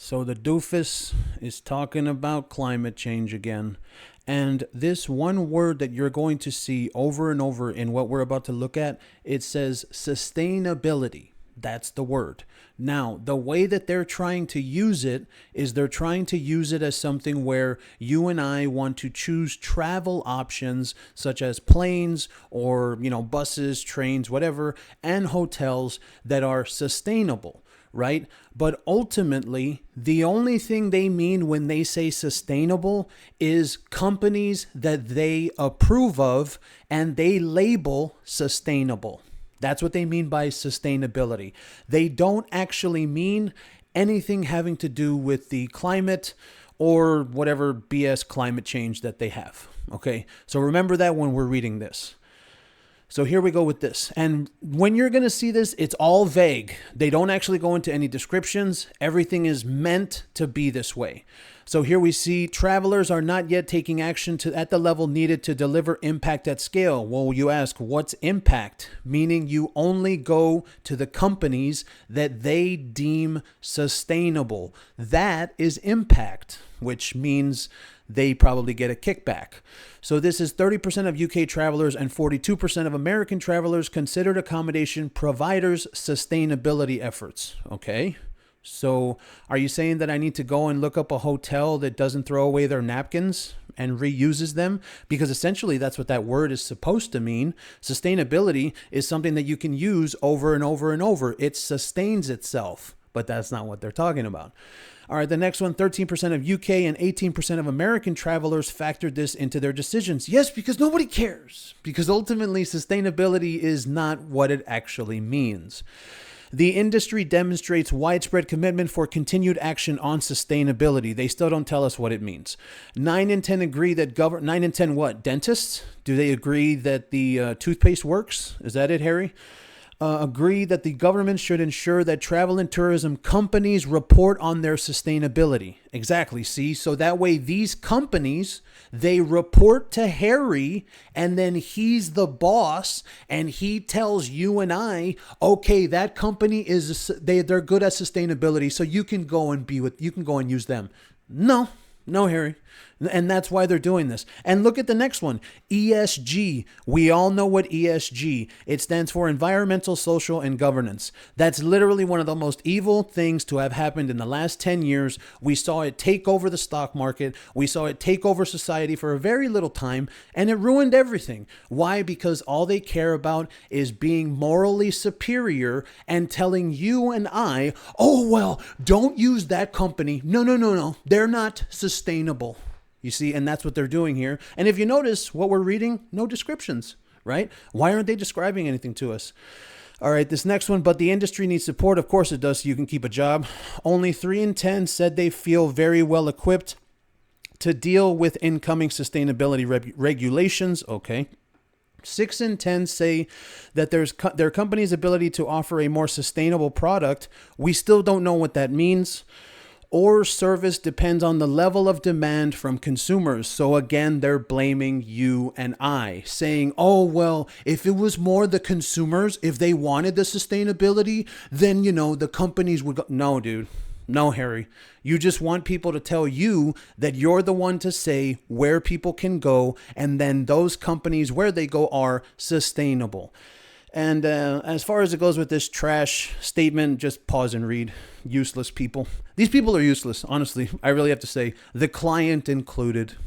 So the doofus is talking about climate change again. And this one word that you're going to see over and over in what we're about to look at, it says sustainability. That's the word. Now, the way that they're trying to use it is they're trying to use it as something where you and I want to choose travel options such as planes or, buses, trains, whatever, and hotels that are sustainable, right? But ultimately, the only thing they mean when they say sustainable is companies that they approve of and they label sustainable. That's what they mean by sustainability. They don't actually mean anything having to do with the climate or whatever BS climate change that they have. Okay, so remember that when we're reading this. So here we go with this. And when you're going to see this, it's all vague. They don't actually go into any descriptions. Everything is meant to be this way. So here we see travelers are not yet taking action at the level needed to deliver impact at scale. Well, you ask, what's impact? Meaning you only go to the companies that they deem sustainable. That is impact, which means they probably get a kickback. So this is 30% of UK travelers and 42% of American travelers considered accommodation providers' sustainability efforts. Okay. So are you saying that I need to go and look up a hotel that doesn't throw away their napkins and reuses them? Because essentially that's what that word is supposed to mean. Sustainability is something that you can use over and over and over. It sustains itself, but that's not what they're talking about. All right, the next one, 13% of UK and 18% of American travelers factored this into their decisions. Yes, because nobody cares. Because ultimately, sustainability is not what it actually means. The industry demonstrates widespread commitment for continued action on sustainability. They still don't tell us what it means. 9 in 10 agree that 9 in 10 what? Dentists? Do they agree that the toothpaste works? Is that it, Harry? Agree that the government should ensure that travel and tourism companies report on their sustainability. Exactly. See, so that way these companies, they report to Harry and then he's the boss and he tells you and I, okay, that company they're good at sustainability. So you can go and use them. No, Harry. And that's why they're doing this. And look at the next one, ESG. We all know what ESG. It stands for environmental, social, and governance. That's literally one of the most evil things to have happened in the last 10 years. We saw it take over the stock market. We saw it take over society for a very little time, and it ruined everything. Why? Because all they care about is being morally superior and telling you and I, oh, well, don't use that company. No. They're not sustainable. You see, and that's what they're doing here. And if you notice what we're reading, no descriptions, right? Why aren't they describing anything to us? All right, this next one, but the industry needs support. Of course it does, so you can keep a job. Only 3 in 10 said they feel very well equipped to deal with incoming sustainability regulations. Okay. 6 in 10 say that their company's ability to offer a more sustainable product. We still don't know what that means. Or service depends on the level of demand from consumers. So again, they're blaming you and I, saying, oh, well, if it was more the consumers, if they wanted the sustainability, then, the companies would go. No, dude. No, Harry. You just want people to tell you that you're the one to say where people can go, and then those companies where they go are sustainable. And as far as it goes with this trash statement, just pause and read. Useless people. These people are useless, honestly. I really have to say, the client included.